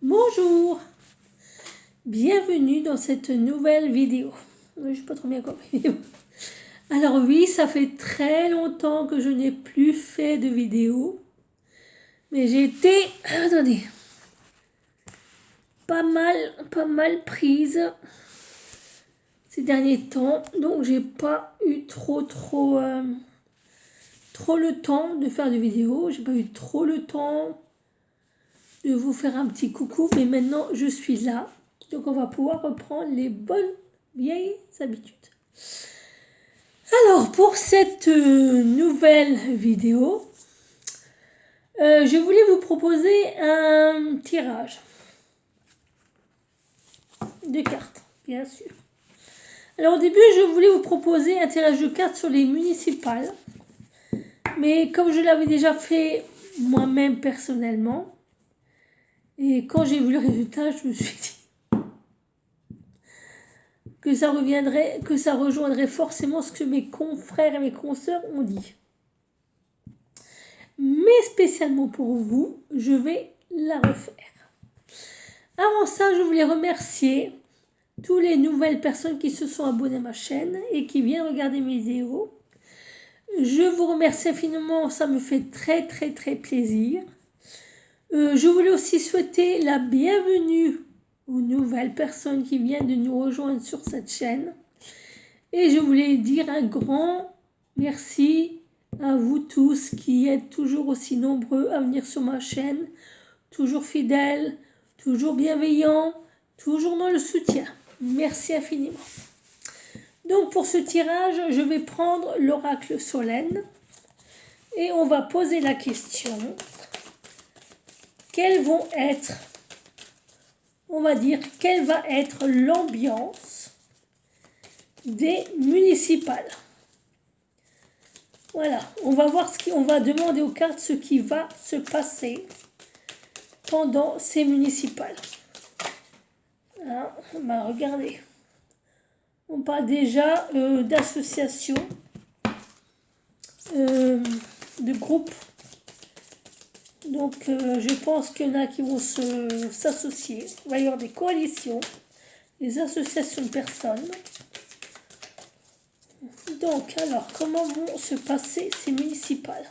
Bonjour, bienvenue dans cette nouvelle vidéo. Je ne sais pas trop bien quoi vidéo. Alors oui, ça fait très longtemps que je n'ai plus fait de vidéo. Mais j'ai été, attendez, pas mal prise ces derniers temps. Donc j'ai pas eu trop le temps de faire de vidéos. J'ai pas eu trop le temps de vous faire un petit coucou, mais maintenant je suis là, donc on va pouvoir reprendre les bonnes vieilles habitudes. Alors pour cette nouvelle vidéo, je voulais vous proposer un tirage de cartes, bien sûr. Alors au début, je voulais vous proposer un tirage de cartes sur les municipales, mais comme je l'avais déjà fait moi-même personnellement, et quand j'ai vu le résultat, je me suis dit que ça rejoindrait forcément ce que mes confrères et mes consoeurs ont dit. Mais spécialement pour vous, je vais la refaire. Avant ça, je voulais remercier toutes les nouvelles personnes qui se sont abonnées à ma chaîne et qui viennent regarder mes vidéos. Je vous remercie infiniment, ça me fait très plaisir. Je voulais aussi souhaiter la bienvenue aux nouvelles personnes qui viennent de nous rejoindre sur cette chaîne. Et je voulais dire un grand merci à vous tous qui êtes toujours aussi nombreux à venir sur ma chaîne, toujours fidèles, toujours bienveillants, toujours dans le soutien. Merci infiniment. Donc pour ce tirage, je vais prendre l'oracle Solène et on va poser la question. Quelles vont être, on va dire, quelle va être l'ambiance des municipales? Voilà, on va voir on va demander aux cartes ce qui va se passer pendant ces municipales. Alors, regardez, on parle déjà d'associations, de groupes. Donc je pense qu'il y en a qui vont s'associer. Il va y avoir des coalitions, des associations de personnes. Donc alors, comment vont se passer ces municipales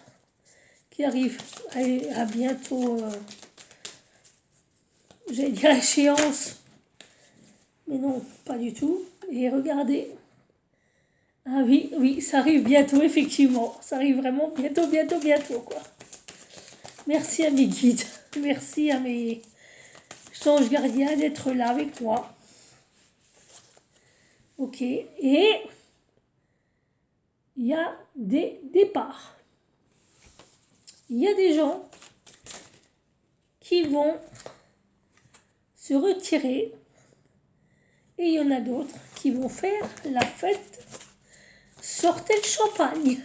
qui arrivent à bientôt, j'allais dire échéance, mais non, pas du tout. Et regardez, ah oui, ça arrive bientôt, effectivement. Ça arrive vraiment bientôt, quoi. Merci à mes guides, merci à mes anges gardiens d'être là avec moi. Ok, et il y a des départs. Il y a des gens qui vont se retirer et il y en a d'autres qui vont faire la fête. Sortez le champagne.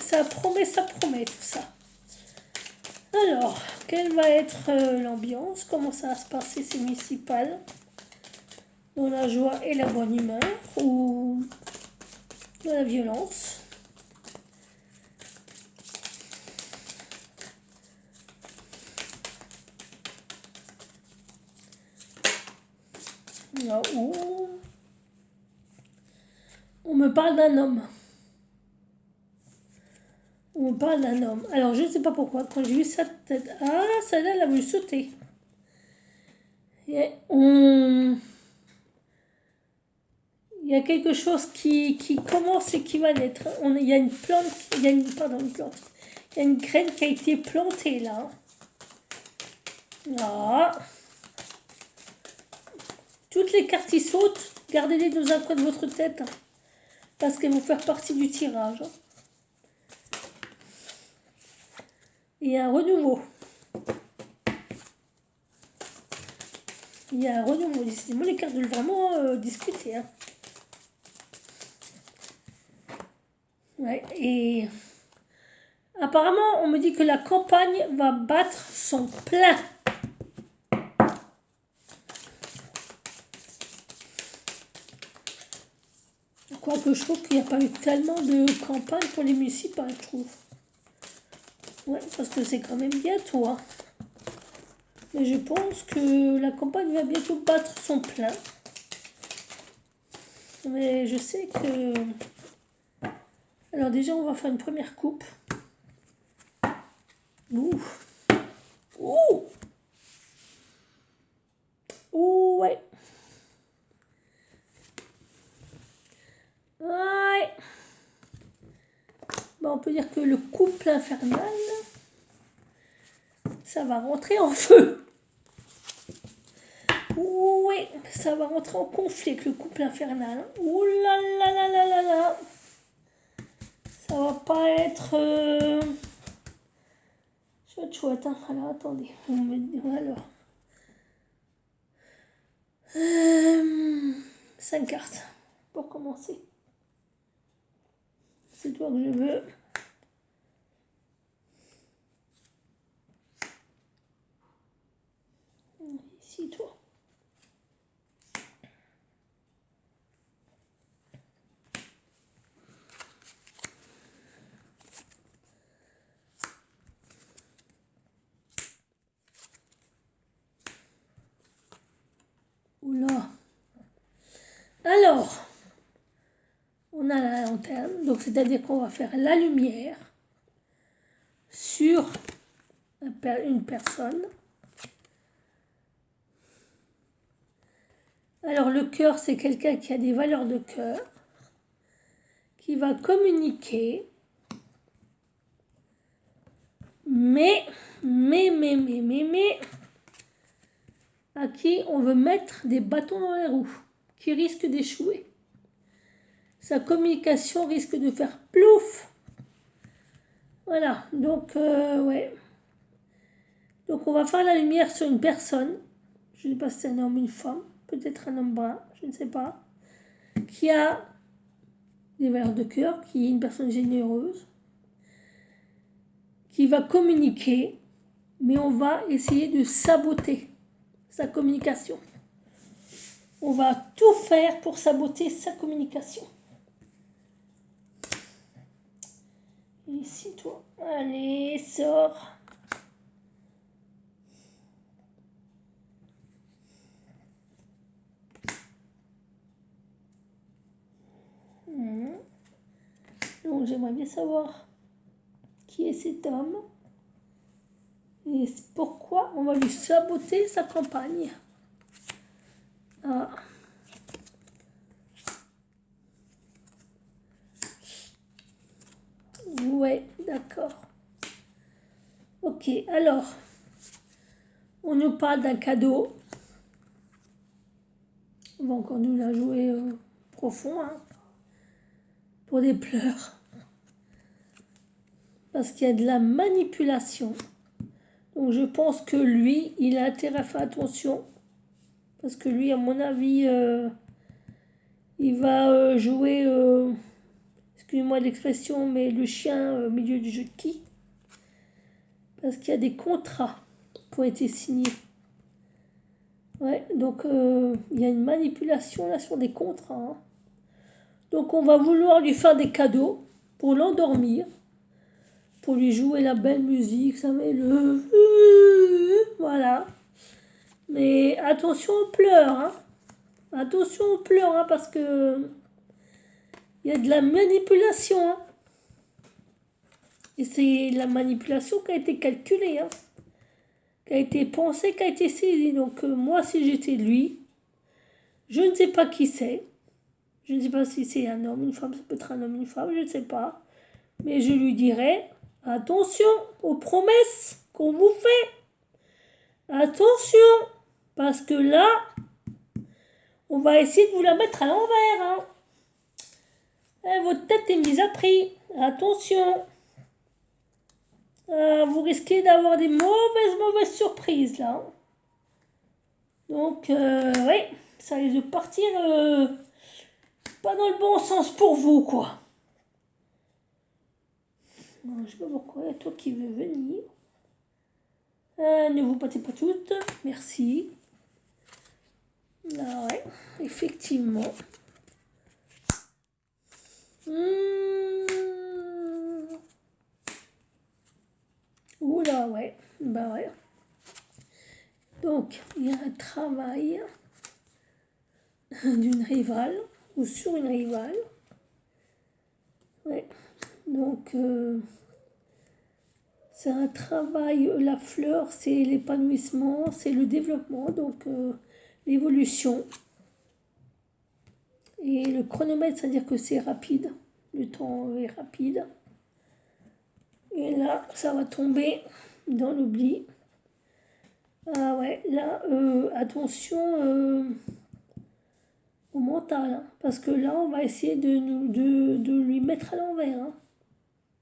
Ça promet tout ça. Alors, quelle va être l'ambiance? Comment ça va se passer ces municipales? Dans la joie et la bonne humeur ou dans la violence? Là où on me parle d'un homme. On parle d'un homme. Alors, je ne sais pas pourquoi. Quand j'ai vu sa tête... Ah, celle-là, elle a voulu sauter. Et il y a quelque chose qui commence et qui va naître. Il y a une plante... Il y a une graine qui a été plantée, là. Là. Toutes les cartes qui sautent, gardez-les dans un coin de votre tête. Parce qu'elles vont faire partie du tirage. Il y a un renouveau. Il y a un renouveau. Décidément, les cartes veulent vraiment discuter. Hein. Ouais, et apparemment, on me dit que la campagne va battre son plein. Quoique je trouve qu'il n'y a pas eu tellement de campagne pour les municipales, je trouve. Ouais, parce que c'est quand même bientôt. Hein. Mais je pense que la campagne va bientôt battre son plein. Mais je sais que... Alors déjà, on va faire une première coupe. Ouh. Ouh. Ouh, ouais. Ouais. Bon, on peut dire que le couple infernal, ça va rentrer en feu. Oui, ça va rentrer en conflit avec le couple infernal. Ouh là là là là là là. Ça va pas être chouette, hein. Alors attendez, alors 5 cartes pour commencer. C'est toi que je veux. Ici, toi. Oula. Alors, on a la lanterne, donc c'est-à-dire qu'on va faire la lumière sur une personne. Alors le cœur, c'est quelqu'un qui a des valeurs de cœur, qui va communiquer, mais, à qui on veut mettre des bâtons dans les roues, qui risque d'échouer. Sa communication risque de faire plouf. Voilà, donc ouais. Donc on va faire la lumière sur une personne, je ne sais pas si c'est un homme ou une femme, peut-être un homme brun, je ne sais pas, qui a des valeurs de cœur, qui est une personne généreuse, qui va communiquer, mais on va essayer de saboter sa communication. On va tout faire pour saboter sa communication. Ici, toi. Allez, sors. Donc, j'aimerais bien savoir qui est cet homme et pourquoi on va lui saboter sa campagne. Ah. Ouais, d'accord. Ok, alors, on nous parle d'un cadeau. On va encore nous la jouer profond, hein, pour des pleurs. Parce qu'il y a de la manipulation. Donc je pense que lui, il a intérêt à faire attention. Parce que lui, à mon avis, il va jouer, excusez-moi l'expression, mais le chien au milieu du jeu de qui. Parce qu'il y a des contrats qui ont été signés. Ouais, donc il y a une manipulation là sur des contrats. Hein. Donc on va vouloir lui faire des cadeaux pour l'endormir. Pour lui jouer la belle musique, ça met le... Voilà. Mais attention aux pleurs, hein. Attention aux pleurs, hein, parce que... Il y a de la manipulation, hein. Et c'est la manipulation qui a été calculée, hein. Qui a été pensée, qui a été saisie. Donc moi, si j'étais lui, je ne sais pas qui c'est. Je ne sais pas si c'est un homme, une femme, ça peut être un homme, une femme, je ne sais pas. Mais je lui dirais, attention aux promesses qu'on vous fait. Attention, parce que là, on va essayer de vous la mettre à l'envers. Hein. Votre tête est mise à prix. Attention. Vous risquez d'avoir des mauvaises surprises là. Donc, oui, ça risque de partir pas dans le bon sens pour vous, quoi. Non, je sais pas pourquoi, il y a toi qui veux venir. Ne vous battez pas toutes, merci. Ah ouais, effectivement. Oula, ouais, bah ouais. Donc, il y a un travail d'une rivale ou sur une rivale. Ouais. Donc, c'est un travail, la fleur, c'est l'épanouissement, c'est le développement, donc l'évolution. Et le chronomètre, c'est-à-dire que c'est rapide, le temps est rapide. Et là, ça va tomber dans l'oubli. Ah ouais, là, attention au mental, hein, parce que là, on va essayer de lui mettre à l'envers. Hein.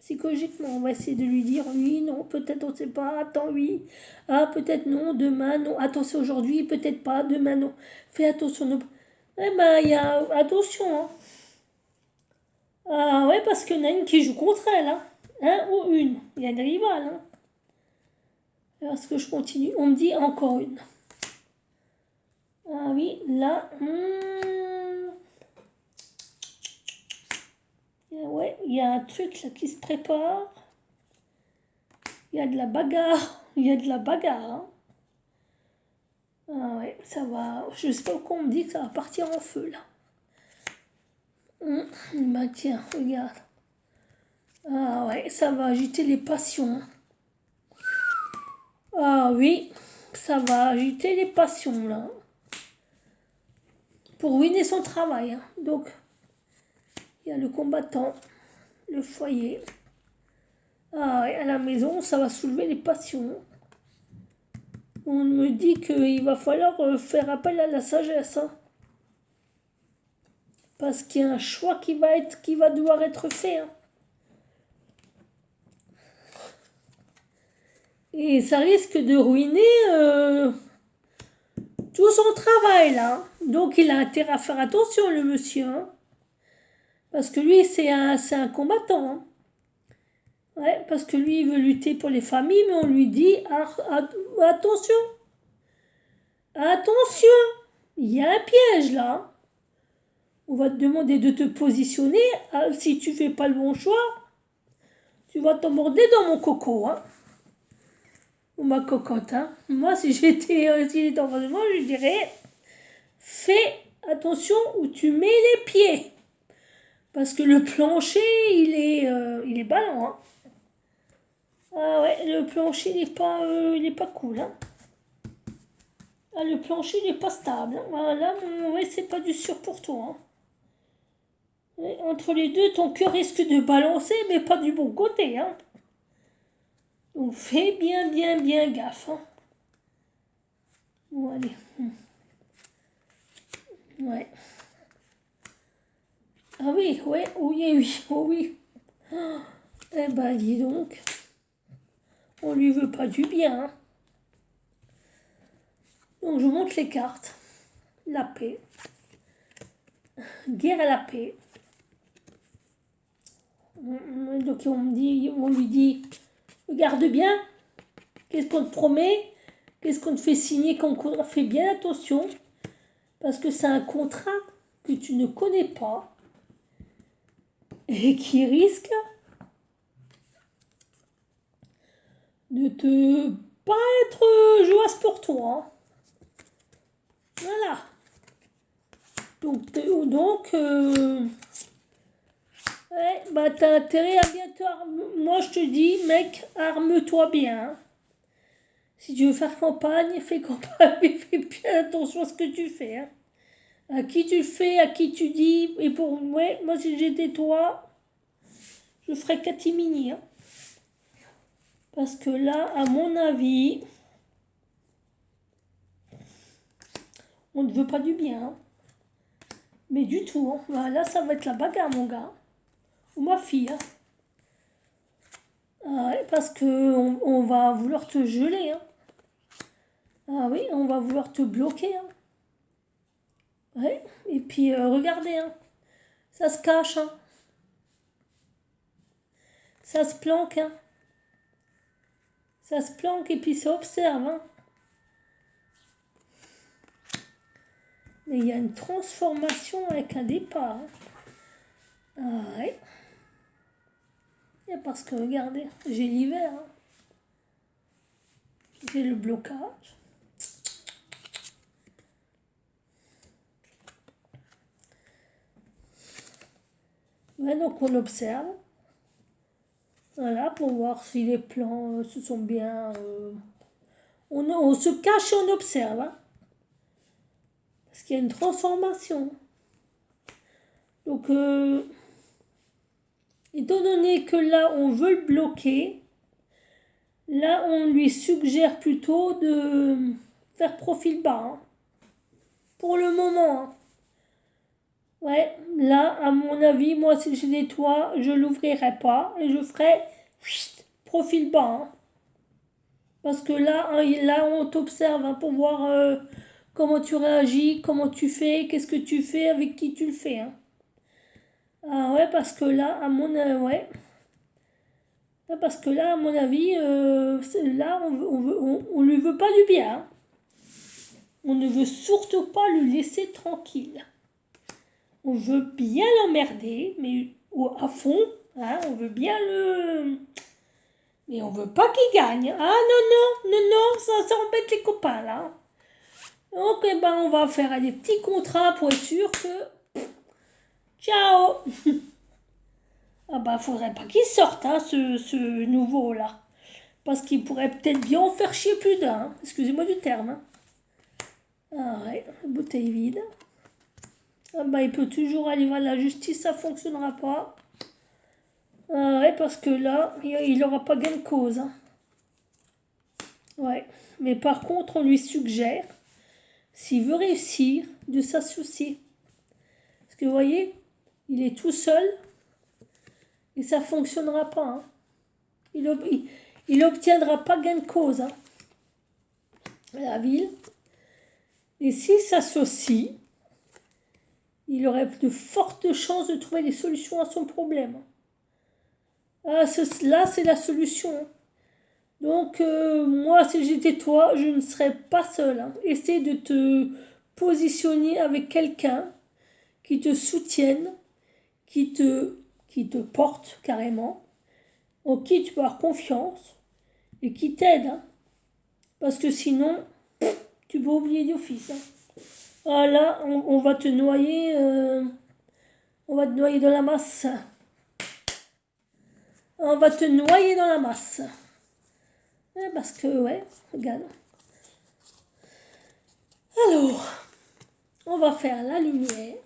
Psychologiquement, on va essayer de lui dire oui, non, peut-être on ne sait pas, attends, oui, ah, peut-être non, demain, non, attends, c'est aujourd'hui, peut-être pas, demain, non. Fais attention. Ne... Eh ben, il y a attention. Hein. Ah ouais, parce qu'il y en a une qui joue contre elle, hein. Un ou une. Il y a une rivale, hein. Est-ce que je continue? On me dit encore une. Ah oui, là. Ouais, il y a un truc là qui se prépare. Il y a de la bagarre. Il y a de la bagarre. Hein. Ah ouais, ça va. Je sais pas pourquoi on me dit que ça va partir en feu là. Bah tiens, regarde. Ah ouais, ça va agiter les passions. Ah oui, ça va agiter les passions là. Pour ruiner son travail. Hein. Donc, il y a le combattant, le foyer. Ah, à la maison, ça va soulever les passions. On me dit qu'il va falloir faire appel à la sagesse. Hein. Parce qu'il y a un choix qui va devoir être fait. Hein. Et ça risque de ruiner tout son travail là. Donc il a intérêt à faire attention le monsieur. Hein. Parce que lui, c'est un combattant. Hein. Ouais, parce que lui, il veut lutter pour les familles, mais on lui dit attention, attention, il y a un piège là. On va te demander de te positionner. Si tu fais pas le bon choix, tu vas t'emborder dans mon coco, hein. Ou ma cocotte, hein. Moi, si j'étais en face de moi, je dirais fais attention où tu mets les pieds. Parce que le plancher, il est ballant, hein. Ah ouais, le plancher, il est pas cool, hein. Ah, le plancher, il est pas stable. Hein. Voilà, ouais, c'est pas du sûr pour toi, hein. Et entre les deux, ton cœur risque de balancer, mais pas du bon côté, hein. Donc fais bien, bien, bien gaffe, hein. Bon, allez. Ouais. Ah oui, ouais, oui, oui, oh oui. Oh, eh ben, dis donc. On lui veut pas du bien, hein. Donc je vous montre les cartes. La paix. Guerre à la paix. Donc on lui dit, regarde bien, qu'est-ce qu'on te promet, qu'est-ce qu'on te fait signer comme contrat, fais bien attention, parce que c'est un contrat que tu ne connais pas et qui risque de te pas être joyeuse pour toi. Hein. Voilà. Donc ouais, bah t'as intérêt à bien moi je te dis, mec, arme-toi bien. Hein. Si tu veux faire campagne, fais campagne, mais fais bien attention à ce que tu fais. Hein. À qui tu le fais, à qui tu dis. Et pour moi si j'étais toi, je ferais catimini. Hein. Parce que là, à mon avis, on ne veut pas du bien. Hein. Mais du tout. Hein. Voilà, ça va être la bagarre, mon gars. Ou ma fille. Hein. Ah ouais, parce que on va vouloir te geler. Hein. Ah oui, on va vouloir te bloquer. Hein. Ouais. Et puis, regardez. Hein. Ça se cache. Hein. Ça se planque. Hein. Ça se planque et puis ça observe. Hein. Mais il y a une transformation avec un départ. Hein. Ah ouais. Et parce que regardez, j'ai l'hiver. Hein. J'ai le blocage. Ouais, donc on observe. Voilà, pour voir si les plans se sont bien... on se cache et on observe. Hein, parce qu'il y a une transformation. Donc, étant donné que là, on veut le bloquer, là, on lui suggère plutôt de faire profil bas. Hein, pour le moment. Hein. Ouais, là, à mon avis, moi, si j'étais toi, je l'ouvrirai pas et je ferai profil bas. Hein. Parce que là, là on t'observe hein, pour voir comment tu réagis, comment tu fais, qu'est-ce que tu fais, avec qui tu le fais. Hein. Ah ouais, parce que là, à mon ouais. Parce que là, à mon avis, là, on lui veut pas du bien. Hein. On ne veut surtout pas le laisser tranquille. On veut bien l'emmerder, mais à fond. Hein, on veut bien le... Mais on veut pas qu'il gagne. Ah non, non, non, non, ça embête les copains là. Donc eh ben, on va faire des petits contrats pour être sûr que... Ciao. Ah bah faudrait pas qu'il sorte hein, ce nouveau là. Parce qu'il pourrait peut-être bien en faire chier plus d'un. Hein. Excusez-moi du terme. Hein. Ah ouais, bouteille vide. Ah bah il peut toujours aller voir la justice, ça fonctionnera pas. Ah ouais, parce que là, il n'aura pas gain de cause. Hein. Ouais. Mais par contre, on lui suggère, s'il veut réussir, de s'associer. Parce que vous voyez, il est tout seul et ça ne fonctionnera pas. Hein. Il n'obtiendra pas gain de cause. Hein. La ville. Et s'il s'associe, il aurait de fortes chances de trouver des solutions à son problème. Ah, là, c'est la solution. Donc, moi, si j'étais toi, je ne serais pas seule. Hein. Essaie de te positionner avec quelqu'un qui te soutienne, qui te porte carrément, en qui tu peux avoir confiance et qui t'aide. Hein. Parce que sinon, tu peux oublier d'office. Hein. Ah là, on va te noyer. On va te noyer dans la masse. On va te noyer dans la masse. Parce que, ouais, regarde. Alors, on va faire la lumière.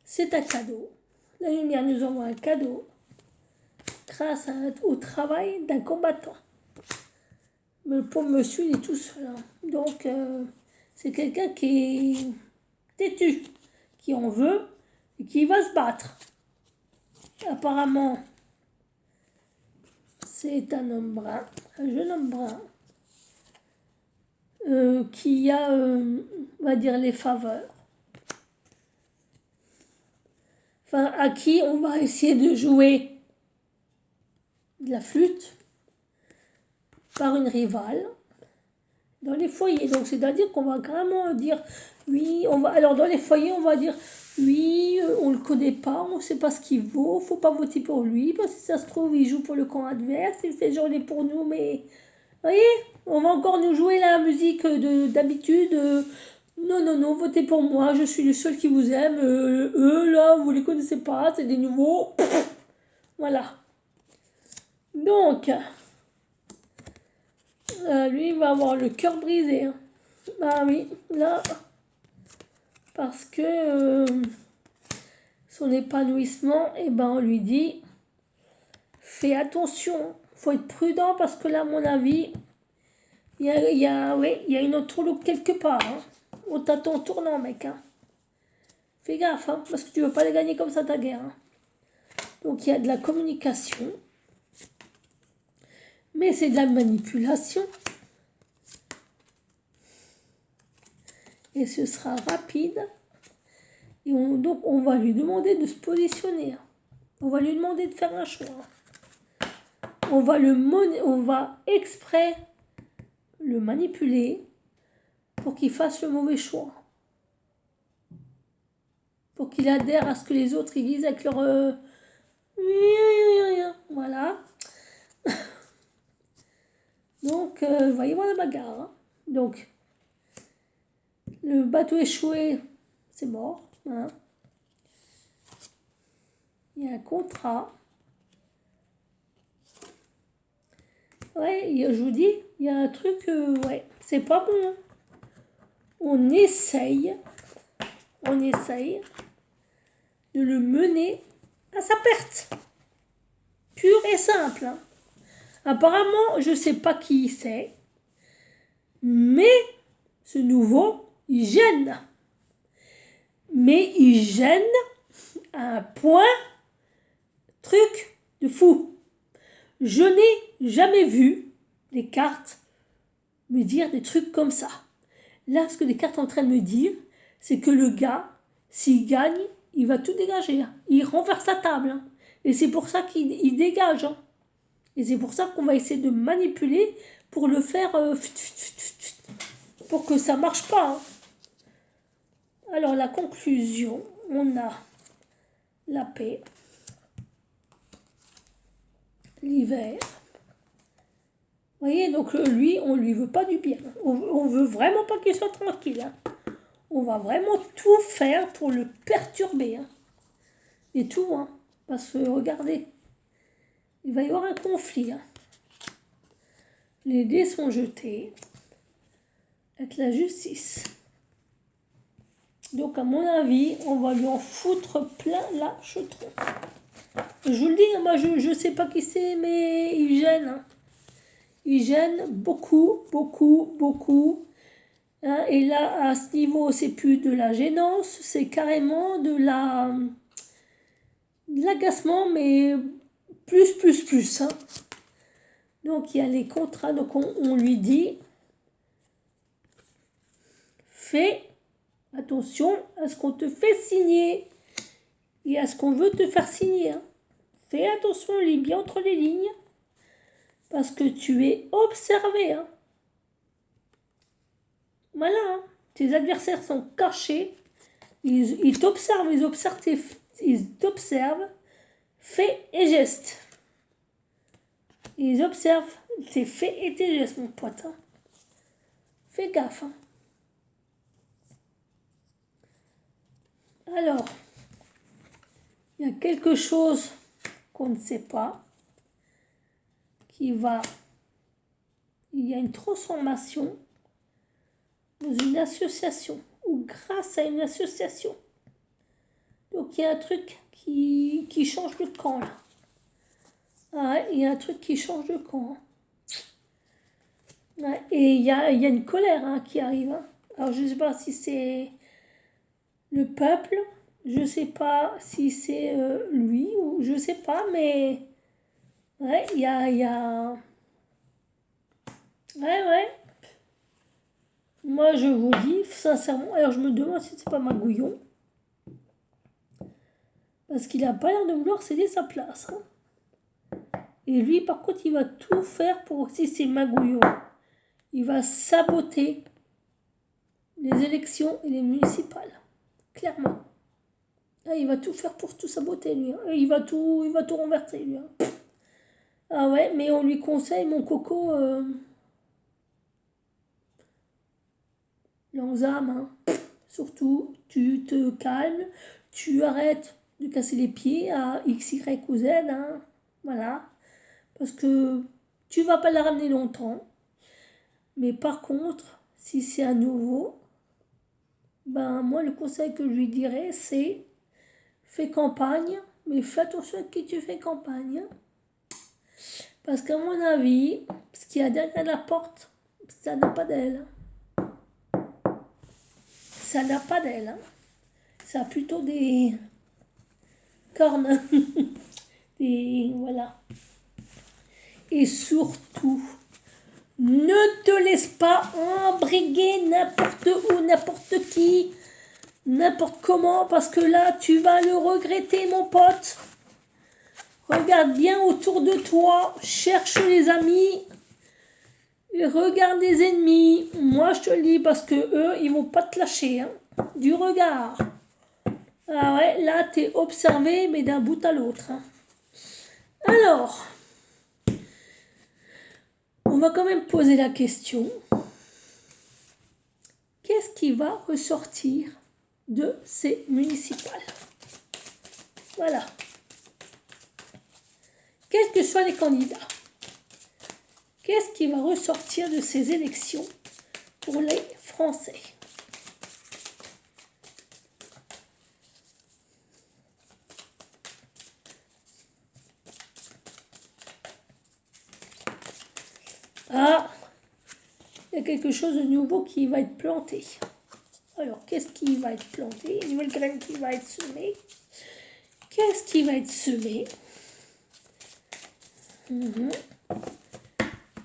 C'est un cadeau. La lumière nous envoie un cadeau grâce au travail d'un combattant. Mais le pauvre monsieur, il est tout seul. Hein. Donc, c'est quelqu'un qui est têtu, qui en veut et qui va se battre. Apparemment, c'est un homme brun, un jeune homme brun, qui a, on va dire, les faveurs. Enfin, à qui on va essayer de jouer de la flûte par une rivale dans les foyers. Donc, c'est-à-dire qu'on va carrément dire, oui, alors dans les foyers, on va dire, oui, on ne le connaît pas, on ne sait pas ce qu'il vaut, faut pas voter pour lui, parce que si ça se trouve, il joue pour le camp adverse, il fait genre, il est pour nous, mais, vous voyez, on va encore nous jouer la musique d'habitude, non, non, non, votez pour moi, je suis le seul qui vous aime, eux, là, vous les connaissez pas, c'est des nouveaux, voilà. Donc, lui, il va avoir le cœur brisé. Hein. Bah oui, là, parce que son épanouissement, eh ben, on lui dit, fais attention, faut être prudent parce que là, à mon avis, il y a une entourloupe quelque part. Hein. On t'attend en tournant, mec. Hein. Fais gaffe, hein, parce que tu veux pas les gagner comme ça ta guerre. Hein. Donc, il y a de la communication. Mais c'est de la manipulation. Et ce sera rapide. Et donc, on va lui demander de se positionner. On va lui demander de faire un choix. On va exprès le manipuler pour qu'il fasse le mauvais choix. Pour qu'il adhère à ce que les autres ils disent avec leur... Voilà. Donc, voyez voir la bagarre. Hein. Donc, le bateau échoué, c'est mort. Hein. Il y a un contrat. Ouais, je vous dis, il y a un truc, ouais, c'est pas bon. Hein. On essaye de le mener à sa perte. Pure et simple. Hein. Apparemment, je sais pas qui c'est, mais ce nouveau, il gêne. Mais il gêne à un point, truc de fou. Je n'ai jamais vu des cartes me dire des trucs comme ça. Là, ce que les cartes sont en train de me dire, c'est que le gars, s'il gagne, il va tout dégager. Hein. Il renverse sa table. Hein. Et c'est pour ça qu'il dégage. Hein. Et c'est pour ça qu'on va essayer de manipuler pour le faire... pour que ça marche pas. Hein. Alors, la conclusion, on a la paix, l'hiver. Vous voyez, donc lui, on lui veut pas du bien. On veut vraiment pas qu'il soit tranquille. Hein. On va vraiment tout faire pour le perturber. Hein. Et tout, hein. Parce que, regardez, il va y avoir un conflit. Hein. Les dés sont jetés avec la justice. Donc, à mon avis, on va lui en foutre plein la chetron. Je vous le dis, moi, je sais pas qui c'est, mais il gêne. Hein. Il gêne beaucoup, beaucoup, beaucoup. Hein, et là, à ce niveau, c'est plus de la gênance, c'est carrément de l'agacement, mais plus. Hein. Donc, il y a les contrats. Donc, on lui dit, fais attention à ce qu'on te fait signer et à ce qu'on veut te faire signer. Hein. Fais attention, lis bien entre les lignes, parce que tu es observé. Hein. Voilà, hein. Tes adversaires sont cachés, ils t'observent, ils t'observent, faits et gestes. Ils observent tes faits et tes gestes, mon pote. Hein. Fais gaffe. Hein. Alors, il y a quelque chose qu'on ne sait pas, il y a une transformation dans une association, ou grâce à une association. Donc il y a un truc qui change de camp là. Ah, il y a un truc qui change de camp. Ouais, et il y a une colère hein, qui arrive. Hein. Alors je ne sais pas si c'est le peuple, je ne sais pas si c'est lui, ou je ne sais pas, mais ouais, il y a... Ouais. Moi, je vous dis, sincèrement, alors je me demande si c'est pas Magouillon. Parce qu'il n'a pas l'air de vouloir céder sa place. Hein. Et lui, par contre, il va tout faire pour, si c'est Magouillon, il va saboter les élections et les municipales. Clairement. Là, il va tout faire pour tout saboter, lui. Hein. Il va tout renverser, lui. Hein. Ah ouais, mais on lui conseille, mon coco... L'enzame, hein. Surtout, tu te calmes, tu arrêtes de casser les pieds à X, Y ou Z, hein. Voilà. Parce que tu vas pas la ramener longtemps. Mais par contre, si c'est à nouveau, ben moi le conseil que je lui dirais, c'est fais campagne, mais fais attention à qui tu fais campagne. Parce qu'à mon avis, ce qu'il y a derrière la porte, ça n'a pas d'aile. Ça n'a pas d'aile. Hein. Ça a plutôt des cornes. Voilà. Et surtout, ne te laisse pas embriguer n'importe où, n'importe qui, n'importe comment, parce que là, tu vas le regretter, mon pote. Regarde bien autour de toi, cherche les amis, et regarde les ennemis. Moi, je te le dis, parce que eux, ils vont pas te lâcher, hein, du regard. Ah ouais, là, t'es observé, mais d'un bout à l'autre. Hein. Alors, on va quand même poser la question. Qu'est-ce qui va ressortir de ces municipales? Voilà. quels que soient les candidats, qu'est-ce qui va ressortir de ces élections pour les Français? Ah, il y a quelque chose de nouveau qui va être planté. Alors, qu'est-ce qui va être planté? Une nouvelle graine qui va être semée. Qu'est-ce qui va être semé?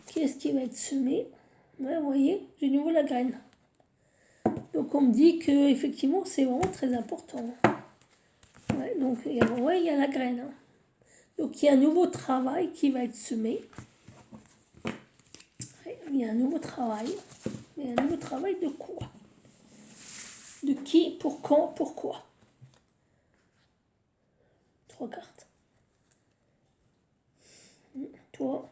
Qu'est-ce qui va être semé? Ouais, vous voyez, j'ai de nouveau la graine. Donc, on me dit que effectivement, c'est vraiment très important. Ouais, donc, il y a la graine. Hein. Donc, il y a un nouveau travail qui va être semé. Ouais, il y a un nouveau travail. Mais un nouveau travail de quoi? De qui? Pour quand? Pourquoi? 3 cartes. Toi,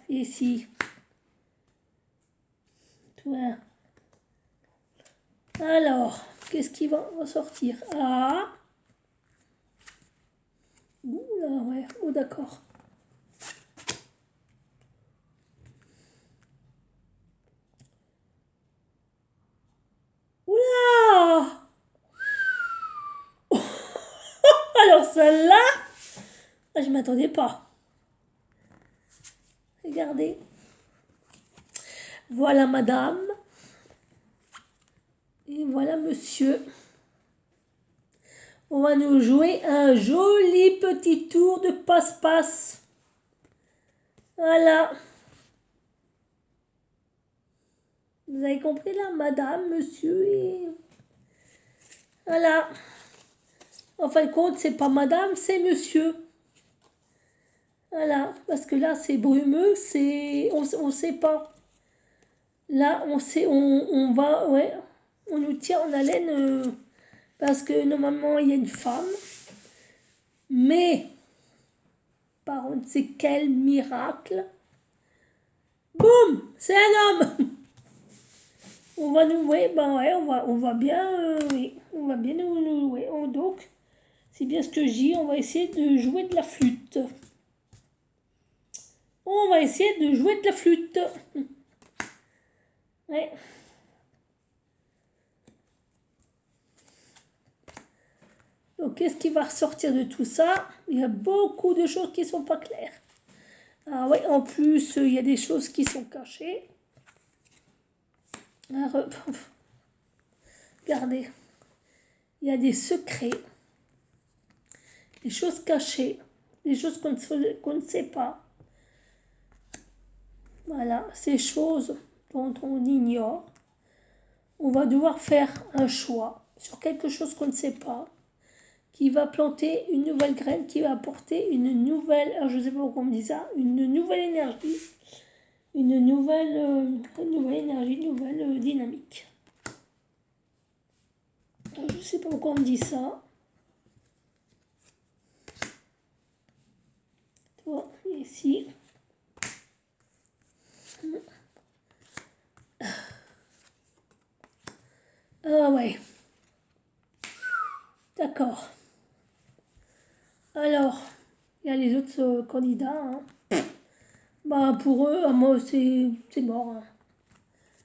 ici. Toi. Alors, qu'est-ce qui va ressortir? Ah. Ouh là, ouais. Oh, d'accord. Oula. Alors, celle-là, je ne m'attendais pas. Regardez. Voilà madame. Et voilà monsieur. On va nous jouer un joli petit tour de passe-passe. Voilà. Vous avez compris là, madame, monsieur et... Voilà. En fin de compte, c'est pas madame, c'est monsieur. Voilà. Parce que là, c'est brumeux, c'est... On sait pas. Là, on sait, on va... Ouais. On nous tient en haleine parce que normalement, il y a une femme. Mais... Par contre, c'est quel miracle. Boum, c'est un homme. On va nous, ouais, ben ouais, on va bien, oui, on va bien nous ouais, donc, c'est bien ce que je dis, on va essayer de jouer de la flûte. On va essayer de jouer de la flûte. Ouais. Donc, qu'est-ce qui va ressortir de tout ça? Il y a beaucoup de choses qui sont pas claires. Ah ouais, en plus, il y a des choses qui sont cachées. Regardez, il y a des secrets, des choses cachées, des choses qu'on ne sait pas. Voilà, ces choses dont on ignore. On va devoir faire un choix sur quelque chose qu'on ne sait pas, qui va planter une nouvelle graine, qui va apporter une nouvelle, alors je ne sais pas pourquoi on me dit ça, une nouvelle énergie, une nouvelle énergie, une nouvelle dynamique. Je ne sais pas pourquoi on me dit ça. Toi, ici. Ah ouais. D'accord. Alors, il y a les autres candidats. Hein. Bah pour eux, moi c'est mort. Hein.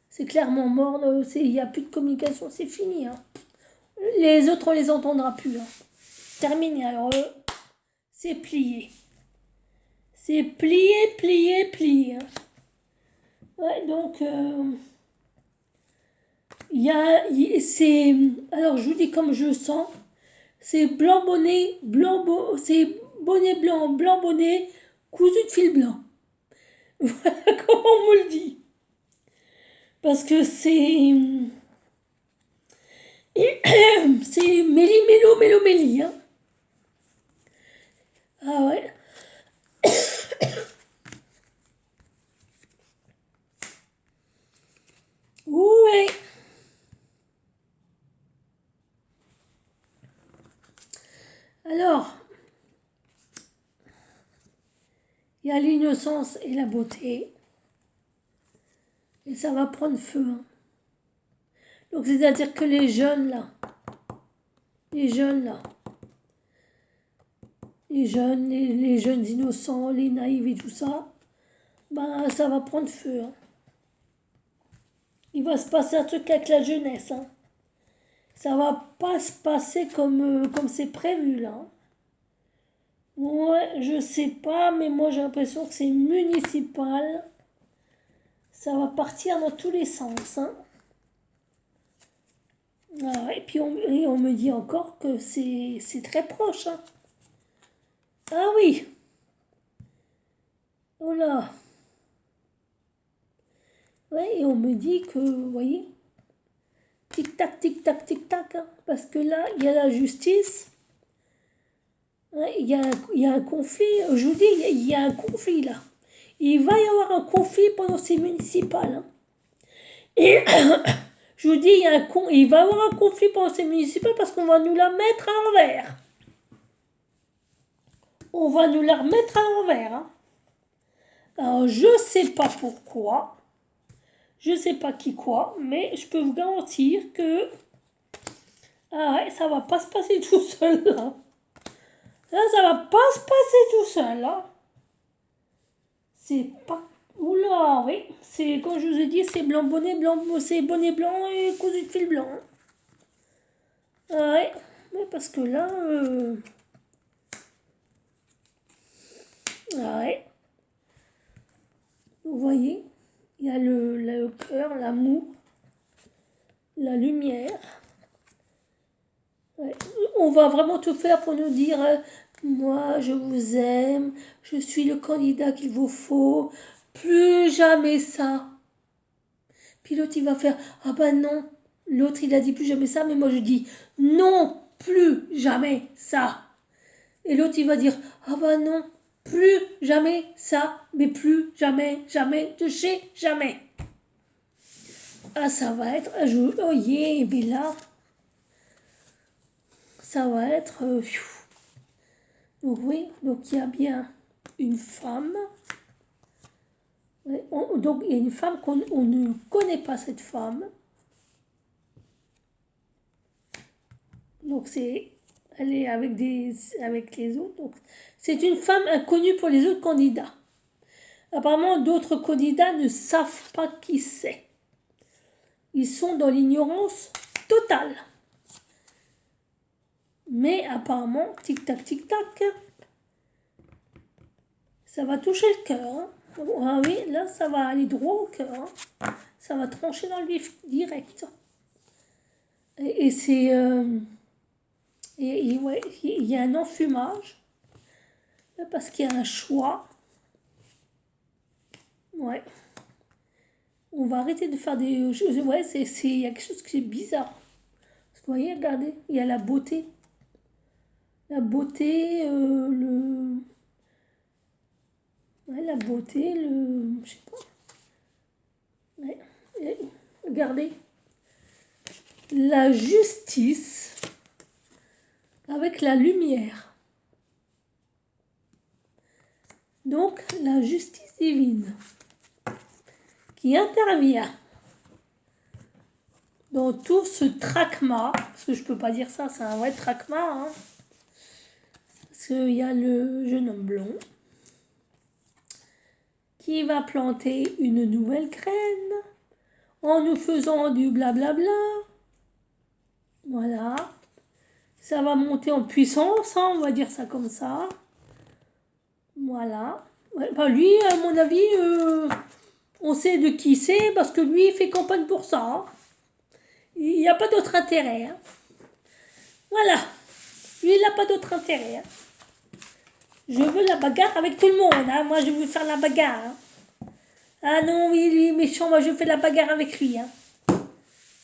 C'est clairement mort. Il n'y a plus de communication, c'est fini. Hein. Les autres, on les entendra plus. Hein. Terminé. Alors eux, c'est plié. C'est plié, plié, plié. Hein. Ouais, donc c'est. Alors je vous dis comme je sens. C'est blanc bonnet, c'est bonnet blanc, blanc bonnet, cousu de fil blanc. Voilà comment on me le dit. Parce que c'est. C'est méli, mélo, mélo, méli. Hein. Ah ouais. Ouais. Alors, il y a l'innocence et la beauté. Et ça va prendre feu. Hein. Donc, c'est-à-dire que les jeunes là, les jeunes innocents, les naïfs et tout ça, ben ça va prendre feu, hein. Il va se passer un truc avec la jeunesse, hein. Ça va pas se passer comme c'est prévu là. Ouais, je sais pas, mais moi j'ai l'impression que c'est municipal. Ça va partir dans tous les sens, hein. Ah ouais, et puis on me dit encore que c'est très proche, hein. Ah oui, oh là. Ouais, et on me dit que, vous voyez, tic-tac, tic-tac, tic-tac, hein, parce que là, il y a la justice, hein, il y a un conflit, je vous dis, il y a un conflit là. Il va y avoir un conflit pendant ces municipales, hein. Et je vous dis, il va y avoir un conflit pendant ces municipales parce qu'on va nous la mettre à l'envers. On va nous la remettre à l'envers, hein. Alors, je sais pas pourquoi, je sais pas qui quoi, mais je peux vous garantir que ah ouais, ça va pas se passer tout seul là. Là, ça va pas se passer tout seul là. C'est pas. Oula, oui. C'est comme je vous ai dit, c'est blanc, c'est bonnet blanc et cousu de fil blanc. Ah ouais, mais parce que là. Ah ouais. Vous voyez, il y a le cœur, l'amour, la lumière. Ouais. On va vraiment tout faire pour nous dire moi je vous aime, je suis le candidat qu'il vous faut, plus jamais ça. Puis l'autre il va faire ah ben non, l'autre il a dit plus jamais ça, mais moi je dis non, plus jamais ça. Et l'autre il va dire ah ben non, plus jamais ça, mais plus jamais, jamais, de chez jamais. Ah ça va être, oh yeah, mais là. Ça va être. Donc oui, donc il y a bien une femme. Donc il y a une femme on ne connaît pas cette femme. Donc elle est avec les autres. Donc c'est une femme inconnue pour les autres candidats. Apparemment d'autres candidats ne savent pas qui c'est. Ils sont dans l'ignorance totale. Mais apparemment, tic-tac, tic-tac, ça va toucher le cœur, hein. Ah oui, là, ça va aller droit au cœur, hein. Ça va trancher dans le vif direct. Et c'est... ouais, il y a un enfumage, parce qu'il y a un choix. Ouais. On va arrêter de faire des... Ouais, il y a quelque chose qui est bizarre. Parce que vous voyez, regardez, il y a la beauté. La beauté, ouais, la beauté, je sais pas. Ouais. Et, regardez. La justice avec la lumière. Donc, la justice divine qui intervient dans tout ce tracma, parce que je peux pas dire ça, c'est un vrai tracma, hein. Parce qu'il y a le jeune homme blond qui va planter une nouvelle graine en nous faisant du blablabla. Voilà. Ça va monter en puissance, hein, on va dire ça comme ça. Voilà. Ouais, bah lui, à mon avis, on sait de qui c'est parce que lui, il fait campagne pour ça, hein. Il n'y a pas d'autre intérêt, hein. Voilà. Lui, il n'a pas d'autre intérêt, hein. Je veux la bagarre avec tout le monde, hein. Moi, je veux faire la bagarre, hein. Ah non, oui, lui, méchant, moi, je fais la bagarre avec lui, hein.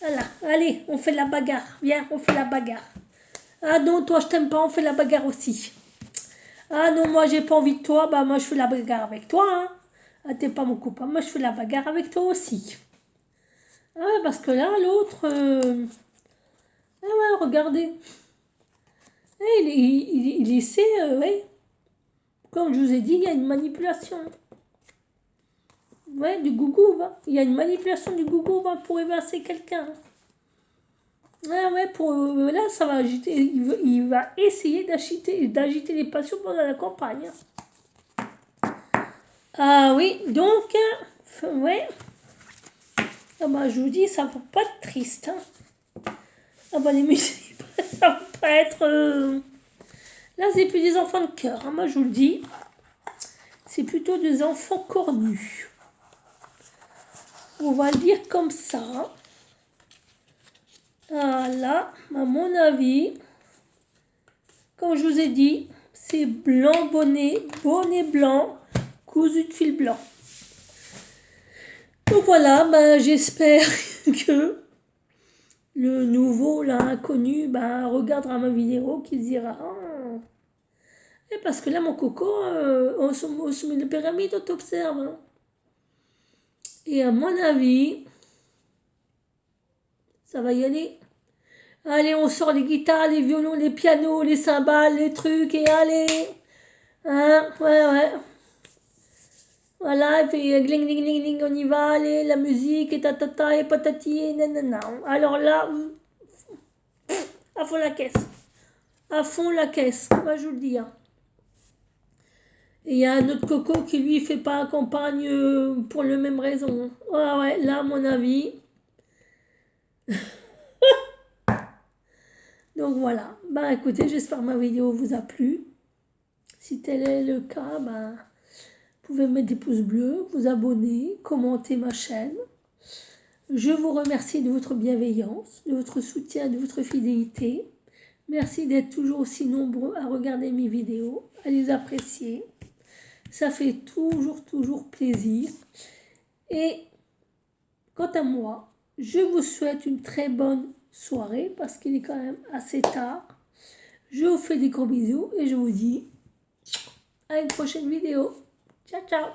Voilà. Allez, on fait la bagarre. Viens, on fait la bagarre. Ah non, toi, je t'aime pas, on fait la bagarre aussi. Ah non, moi, j'ai pas envie de toi, bah, moi, je fais la bagarre avec toi, hein. Ah, t'es pas mon copain, moi, je fais la bagarre avec toi aussi. Ah, parce que là, l'autre... Ah ouais, regardez. Il essaie, ouais. Comme je vous ai dit, il y a une manipulation. Ouais, du gougou, va. Il y a une manipulation du gougou, va, pour évincer quelqu'un. Ah ouais, là, ça va agiter. Il va essayer d'agiter les passions pendant la campagne. Ah oui, donc, ouais. Ah bah, je vous dis, ça va pas être triste. Hein. Ah bah, les musiques, ça va pas être... Là, c'est plus des enfants de cœur. Hein. Moi, je vous le dis, c'est plutôt des enfants cornus. On va le dire comme ça. Voilà, à mon avis, comme je vous ai dit, c'est blanc bonnet blanc, cousu de fil blanc. Donc voilà, ben, j'espère que le nouveau, l'inconnu, ben, regardera ma vidéo, qu'il dira et parce que là, mon coco, au sommet de la pyramide, on t'observe. Hein. Et à mon avis, ça va y aller. Allez, on sort les guitares, les violons, les pianos, les cymbales, les trucs, et allez. Hein, ouais. Voilà, et puis gling, gling, gling, gling, on y va, allez, la musique, et tatata, et patati, et nanana. Alors là, à fond la caisse. À fond la caisse, moi je vous le dis. Hein. Et il y a un autre coco qui lui fait pas campagne pour la même raison. Ouais, là, à mon avis. Donc voilà. Bah écoutez, j'espère que ma vidéo vous a plu. Si tel est le cas, bah, vous pouvez mettre des pouces bleus, vous abonner, commenter ma chaîne. Je vous remercie de votre bienveillance, de votre soutien, de votre fidélité. Merci d'être toujours aussi nombreux à regarder mes vidéos, à les apprécier. Ça fait toujours plaisir. Et quant à moi, je vous souhaite une très bonne soirée parce qu'il est quand même assez tard. Je vous fais des gros bisous et je vous dis à une prochaine vidéo. Ciao.